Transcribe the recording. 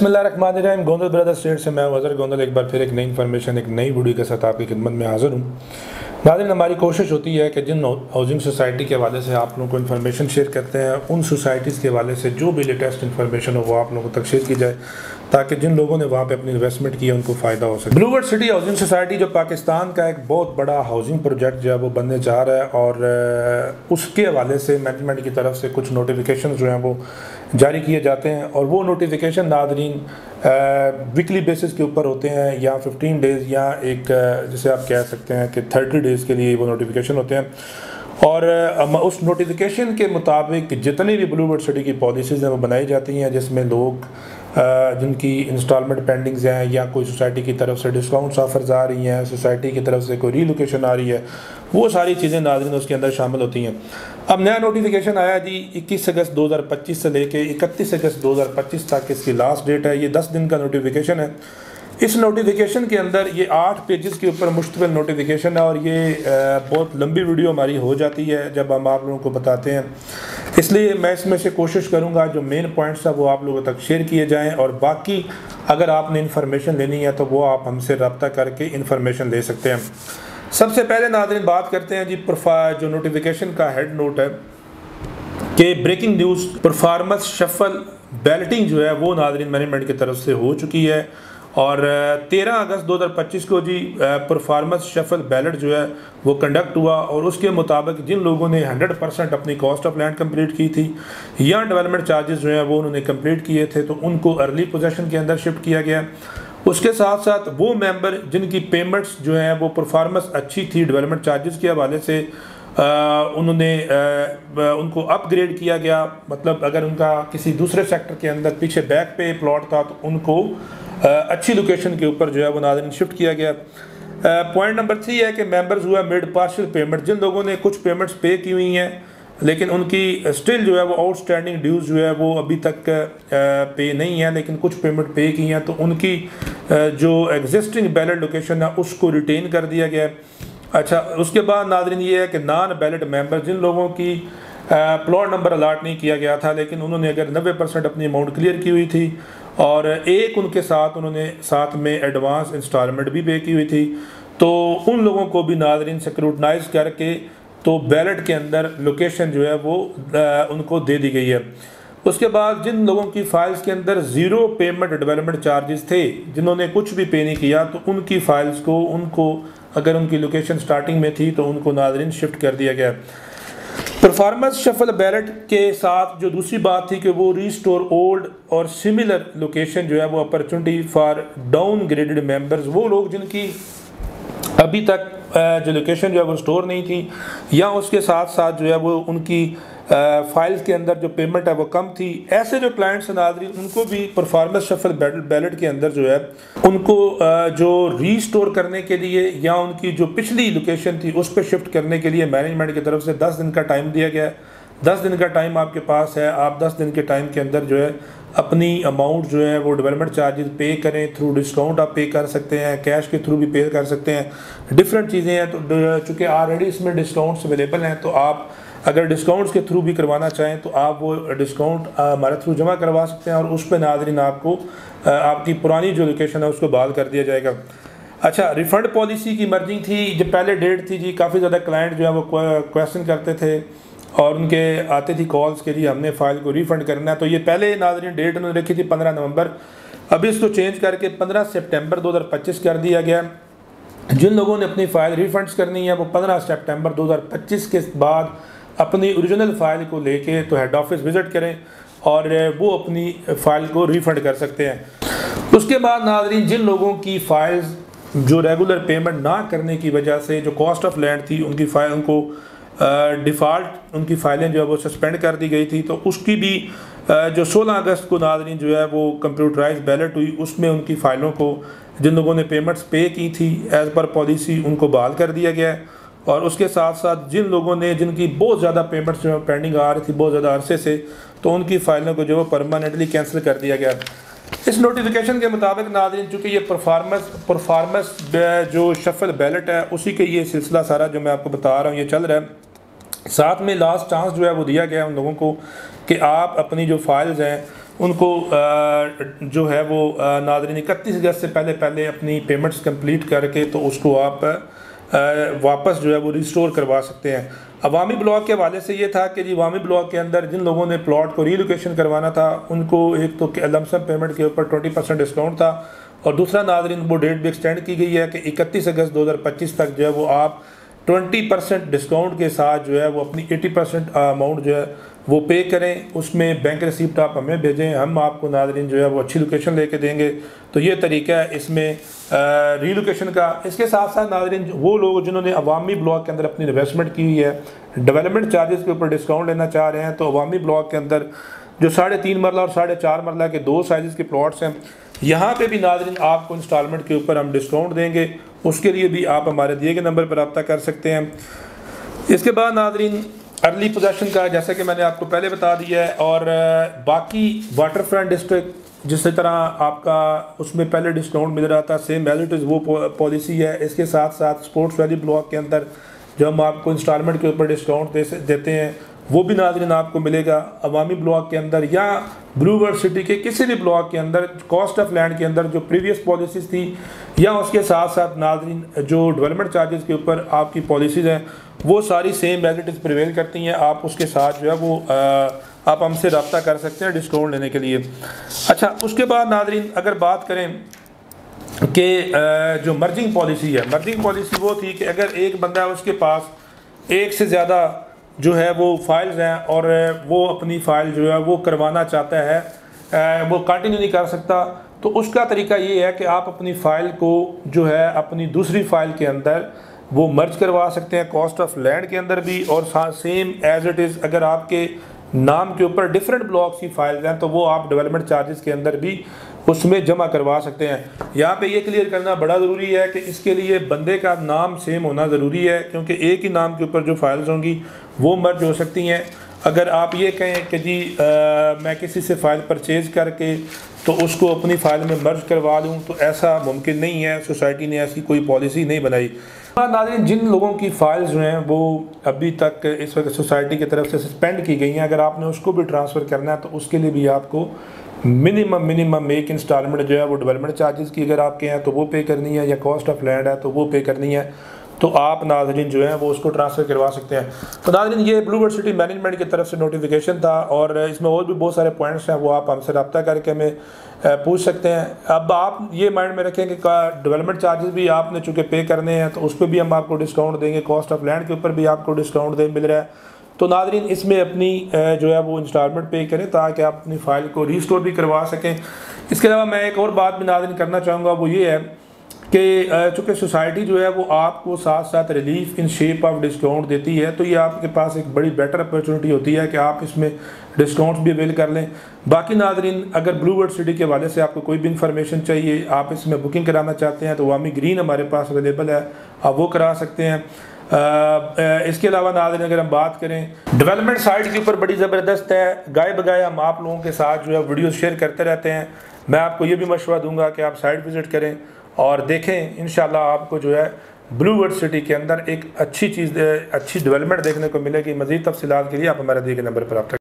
बिस्मिल्लाहिर्रहमानिर्रहीम। Gondal brother state से मैं अज़हर गोंदल एक बार फिर एक नई इन्फॉर्मेशन एक नई वीडियो के साथ आपकी खिदमत में हाज़िर हूँ। नाज़रीन, हमारी कोशिश होती है कि जिन हाउसिंग सोसाइटी के हवाले से आप लोगों को इन्फॉर्मेशन शेयर करते हैं, उन सोसाइटीज़ के हवाले से जो भी लेटेस्ट इन्फॉर्मेशन हो वो आप लोगों तक शेयर की जाए, ताकि जिन लोगों ने वहाँ पे अपनी इन्वेस्टमेंट की है उनको फ़ायदा हो सके। ब्लूवर्ड सिटी हाउसिंग सोसाइटी जो पाकिस्तान का एक बहुत बड़ा हाउसिंग प्रोजेक्ट जो है वो बनने जा रहा है, और उसके हवाले से मैनेजमेंट की तरफ से कुछ नोटिफिकेशन जो हैं वो जारी किए जाते हैं, और वो नोटिफिकेशन नाज़रीन वीकली बेसिस के ऊपर होते हैं, या 15 डेज़ या एक जिसे आप कह सकते हैं कि 30 डेज़ के लिए वो नोटिफिकेशन होते हैं। और उस नोटिफिकेशन के मुताबिक जितनी भी ब्लूवर्ड सिटी की पॉलिसीज़ हैं वो बनाई जाती हैं, जिसमें लोग जिनकी इंस्टॉलमेंट पेंडिंग्स हैं, या कोई सोसाइटी की तरफ से डिस्काउंट्स ऑफर्स आ रही हैं, सोसाइटी की तरफ से कोई रीलोकेशन आ रही है, वो सारी चीज़ें नाज़रीन उसके अंदर शामिल होती हैं। अब नया नोटिफिकेशन आया जी 21 अगस्त 2025 से लेके 31 अगस्त 2025 तक इसकी लास्ट डेट है। ये 10 दिन का नोटिफिकेशन है। इस नोटिफिकेशन के अंदर ये 8 पेजेस के ऊपर मुश्तमिल नोटिफिकेशन है, और ये बहुत लंबी वीडियो हमारी हो जाती है जब हम आप लोगों को बताते हैं, इसलिए मैं इसमें से कोशिश करूंगा जो मेन पॉइंट्स है वो आप लोगों तक शेयर किए जाएं, और बाकी अगर आपने इन्फॉर्मेशन लेनी है तो वो आप हमसे रब्ता करके इन्फॉर्मेशन ले सकते हैं। सबसे पहले नाज़रीन बात करते हैं जी जो नोटिफिकेशन का हेड नोट है कि breaking news performance shuffle balloting जो है वो नाज़रीन मैनेजमेंट की तरफ से हो चुकी है, और 13 अगस्त 2025 को जी परफॉर्मेंस शफल बैलेट जो है वो कंडक्ट हुआ, और उसके मुताबिक जिन लोगों ने 100% अपनी कॉस्ट ऑफ लैंड कंप्लीट की थी या डेवलपमेंट चार्जेस जो है वो उन्होंने कंप्लीट किए थे, तो उनको अर्ली पोजेशन के अंदर शिफ्ट किया गया। उसके साथ साथ वो मेंबर जिनकी पेमेंट्स जो हैं वो परफॉर्मेंस अच्छी थी डेवलपमेंट चार्जेस के हवाले से, उनको अपग्रेड किया गया। मतलब अगर उनका किसी दूसरे सेक्टर के अंदर पीछे बैक पे प्लॉट था तो उनको अच्छी लोकेशन के ऊपर जो है वो नाज़रीन शिफ्ट किया गया। पॉइंट नंबर 3 है कि मेंबर्स हुआ मिड पार्शियल पेमेंट, जिन लोगों ने कुछ पेमेंट्स पे की हुई हैं लेकिन उनकी स्टिल जो है वो आउटस्टैंडिंग ड्यूज़ जो है वो अभी तक पे नहीं है, लेकिन कुछ पेमेंट पे की हैं, तो उनकी जो एग्जिस्टिंग बैलेट लोकेशन है उसको रिटेन कर दिया गया है। अच्छा, उसके बाद नाज़रीन ये है कि नॉन बैलेट मेंबर जिन लोगों की प्लॉट नंबर अलाट नहीं किया गया था, लेकिन उन्होंने अगर 90% अपनी अमाउंट क्लियर की हुई थी, और एक उनके साथ उन्होंने साथ में एडवांस इंस्टॉलमेंट भी पे की हुई थी, तो उन लोगों को भी नाज़रीन स्क्रूटनाइज करके तो बैलेट के अंदर लोकेशन जो है वो उनको दे दी गई है। उसके बाद जिन लोगों की फाइल्स के अंदर ज़ीरो पेमेंट डेवलपमेंट चार्जेस थे, जिन्होंने कुछ भी पे नहीं किया, तो उनकी फाइल्स को उनको अगर उनकी लोकेशन स्टार्टिंग में थी तो उनको नाज़रीन शिफ्ट कर दिया गया। परफॉर्मेंस शफल बैलेट के साथ जो दूसरी बात थी कि वो रीस्टोर ओल्ड और सिमिलर लोकेशन जो है वो opportunity for down graded members, वो लोग जिनकी अभी तक जो लोकेशन जो है वो स्टोर नहीं थी, या उसके साथ साथ जो है वो उनकी फाइल्स के अंदर जो पेमेंट है वो कम थी, ऐसे जो क्लाइंट्स नाज़रीन उनको भी परफॉर्मेंस शफल बैलेट के अंदर जो है उनको जो रीस्टोर करने के लिए या उनकी जो पिछली लोकेशन थी उस पर शिफ्ट करने के लिए मैनेजमेंट की तरफ से 10 दिन का टाइम दिया गया है। 10 दिन का टाइम आपके पास है, आप 10 दिन के टाइम के अंदर जो है अपनी अमाउंट जो है वो डेवलपमेंट चार्जेस पे करें, थ्रू डिस्काउंट आप पे कर सकते हैं, कैश के थ्रू भी पे कर सकते हैं, डिफरेंट चीज़ें हैं। तो चूँकि ऑलरेडी इसमें डिस्काउंट्स अवेलेबल हैं, तो आप अगर डिस्काउंट्स के थ्रू भी करवाना चाहें तो आप वो डिस्काउंट हमारे थ्रू जमा करवा सकते हैं, और उस पर नाज़रीन आपको आपकी पुरानी जो लोकेशन है उसको बहाल कर दिया जाएगा। अच्छा, रिफ़ंड पॉलिसी की मर्जिंग थी, जब पहले डेट थी जी काफ़ी ज़्यादा क्लाइंट जो है वो क्वेश्चन करते थे और उनके आते थी कॉल्स के लिए हमने फ़ाइल को रिफ़ंड करना है। तो ये पहले नाज़रीन डेट उन्होंने रखी थी 15 नवंबर, अभी इसको चेंज करके 15 सितंबर 2025 कर दिया गया। जिन लोगों ने अपनी फ़ाइल रिफ़ंड्स करनी है वो 15 सितंबर 2025 के बाद अपनी ओरिजिनल फ़ाइल को लेके तो हेड ऑफिस विज़िट करें और वो अपनी फ़ाइल को रिफ़ंड कर सकते हैं। उसके बाद नाज़रीन जिन लोगों की फ़ाइल्स जो रेगुलर पेमेंट ना करने की वजह से जो कॉस्ट ऑफ लैंड थी उनकी फ़ाइल उनको डिफ़ॉल्ट उनकी फ़ाइलें जो है वो सस्पेंड कर दी गई थी, तो उसकी भी जो 16 अगस्त को नाज़रीन जो है वो कंप्यूटराइज बैलेट हुई, उसमें उनकी फ़ाइलों को जिन लोगों ने पेमेंट्स पे की थी एज़ पर पॉलिसी उनको बहाल कर दिया गया है। और उसके साथ साथ जिन लोगों ने जिनकी बहुत ज़्यादा पेमेंट्स जो पेंडिंग आ रही थी बहुत ज़्यादा अरसे से, तो उनकी फ़ाइलों को जो है परमानेंटली कैंसिल कर दिया गया। इस नोटिफिकेशन के मुताबिक नाज़रीन चूँकि ये परफॉर्मेंस जो शफल बैलेट है उसी के ये सिलसिला सारा जो मैं आपको बता रहा हूँ ये चल रहा है। साथ में लास्ट चांस जो है वो दिया गया उन लोगों को कि आप अपनी जो फाइल्स हैं उनको जो है वो नाज़रीन 31 अगस्त से पहले अपनी पेमेंट्स कंप्लीट करके तो उसको आप वापस जो है वो रिस्टोर करवा सकते हैं। अवामी ब्लॉक के हवाले से ये था कि जी अवामी ब्लॉक के अंदर जिन लोगों ने प्लॉट को रीलोकेशन करवाना था उनको एक तो लमसम पेमेंट के ऊपर 20% डिस्काउंट था, और दूसरा नाज़रीन वो डेट भी एक्सटेंड की गई है कि 31 अगस्त 2025 तक जो है वो आप 20% डिस्काउंट के साथ जो है वो अपनी 80% अमाउंट जो है वो पे करें। उसमें बैंक रिसिप्ट आप हमें भेजें, हम आपको नाज़रीन जो है वो अच्छी लोकेशन लेके देंगे। तो ये तरीका है इसमें रीलोकेशन का। इसके साथ साथ नाज़रीन वो लोग जिन्होंने अवामी ब्लॉक के अंदर अपनी इन्वेस्टमेंट की हुई है, डेवलपमेंट चार्जेस के ऊपर डिस्काउंट लेना चाह रहे हैं, तो अवामी ब्लॉक के अंदर जो 3.5 मरला और 4.5 मरला के 2 साइज़ के प्लॉट्स हैं, यहाँ पे भी नाज़रीन आपको इंस्टॉलमेंट के ऊपर हम डिस्काउंट देंगे। उसके लिए भी आप हमारे दिए गए नंबर पर रब्ता कर सकते हैं। इसके बाद नाज़रीन अर्ली पोजेशन का जैसा कि मैंने आपको पहले बता दिया है, और बाकी वाटर फ्रंट डिस्ट्रिक्ट जिस तरह आपका उसमें पहले डिस्काउंट मिल रहा था, सेम एज इट इज़ वो पॉलिसी है। इसके साथ साथ स्पोर्ट्स वैली ब्लॉक के अंदर जो हम आपको इंस्टॉलमेंट के ऊपर डिस्काउंट देते हैं वो भी नाज़रीन आपको मिलेगा। अवामी ब्लॉक के अंदर या ब्लू वर्ल्ड सिटी के किसी भी ब्लॉक के अंदर कॉस्ट ऑफ लैंड के अंदर जो प्रीवियस पॉलिसीज़ थी, या उसके साथ साथ नाज़रीन जो डेवलपमेंट चार्जेस के ऊपर आपकी पॉलिसीज़ हैं वो सारी same as it is prevail करती हैं। आप उसके साथ जो है वो आप हमसे रब्ता कर सकते हैं डिस्काउंट लेने के लिए। अच्छा, उसके बाद नाज़रीन अगर बात करें कि जो मर्जिंग पॉलिसी है, मर्जिंग पॉलिसी वो थी कि अगर एक बंदा है उसके पास एक से ज़्यादा जो है वो फाइल्स हैं और वो अपनी फ़ाइल जो है वो करवाना चाहता है, वो कंटिन्यू नहीं कर सकता, तो उसका तरीका ये है कि आप अपनी फ़ाइल को जो है अपनी दूसरी फ़ाइल के अंदर वो मर्ज करवा सकते हैं, कॉस्ट ऑफ लैंड के अंदर भी, और सेम एज इट इज़ अगर आपके नाम के ऊपर डिफरेंट ब्लॉक्स की फाइल्स हैं तो वो आप डेवलपमेंट चार्जेस के अंदर भी उसमें जमा करवा सकते हैं। यहाँ पे ये क्लियर करना बड़ा ज़रूरी है कि इसके लिए बंदे का नाम सेम होना ज़रूरी है, क्योंकि एक ही नाम के ऊपर जो फाइल्स होंगी वो मर्ज हो सकती हैं। अगर आप ये कहें कि जी मैं किसी से फ़ाइल परचेज़ करके तो उसको अपनी फ़ाइल में मर्ज करवा लूँ, तो ऐसा मुमकिन नहीं है। सोसाइटी ने ऐसी कोई पॉलिसी नहीं बनाई। नाज़रीन जिन लोगों की फ़ाइल्स जो हैं वो अभी तक इस वक्त सोसाइटी की तरफ से सस्पेंड की गई हैं, अगर आपने उसको भी ट्रांसफ़र करना है तो उसके लिए भी आपको मिनिमम एक इंस्टॉलमेंट जो है वो डेवलपमेंट चार्जेस की अगर आपके हैं तो वो पे करनी है, या कॉस्ट ऑफ लैंड है तो वो पे करनी है, तो आप नाज़रीन जो है वो उसको ट्रांसफ़र करवा सकते हैं। तो नाज़रीन ये ब्लू वर्ल्ड सिटी मैनेजमेंट की तरफ से नोटिफिकेशन था, और इसमें और भी बहुत सारे पॉइंट्स हैं वो आप हमसे रब्ता करके हमें पूछ सकते हैं। अब आप ये माइंड में रखें कि डेवलपमेंट चार्जेस भी आपने चूँकि पे करने हैं तो उस पर भी हम आपको डिस्काउंट देंगे, कॉस्ट ऑफ लैंड के ऊपर भी आपको डिस्काउंट मिल रहा है। तो नाज़रीन इसमें अपनी जो है वो इंस्टॉलमेंट पे करें ताकि आप अपनी फ़ाइल को रीस्टोर भी करवा सकें। इसके अलावा मैं एक और बात भी नाज़रीन करना चाहूँगा, वो ये है कि चूँकि सोसाइटी जो है वो आपको साथ साथ relief in shape of discount देती है, तो ये आपके पास एक बड़ी बेटर अपॉर्चुनिटी होती है कि आप इसमें डिस्काउंट्स भी अवेल कर लें। बाकी नाज़रीन अगर ब्लू वर्ल्ड सिटी के हवाले से आपको कोई भी इंफॉर्मेशन चाहिए, आप इसमें बुकिंग कराना चाहते हैं तो वामी ग्रीन हमारे पास अवेलेबल है, आप वो करा सकते हैं। इसके अलावा नाज़रीन अगर हम बात करें डेवलपमेंट साइट के ऊपर बड़ी ज़बरदस्त है, गाय बगाए हम आप लोगों के साथ जो है वीडियो शेयर करते रहते हैं। मैं आपको ये भी मशवरा दूंगा कि आप साइट विज़िट करें और देखें, इंशाल्लाह आपको जो है ब्लू वर्ल्ड सिटी के अंदर एक अच्छी चीज़, अच्छी डेवलपमेंट देखने को मिलेगी। मज़ीद तफसीलात के लिए आप हमारे दिए गए नंबर पर आप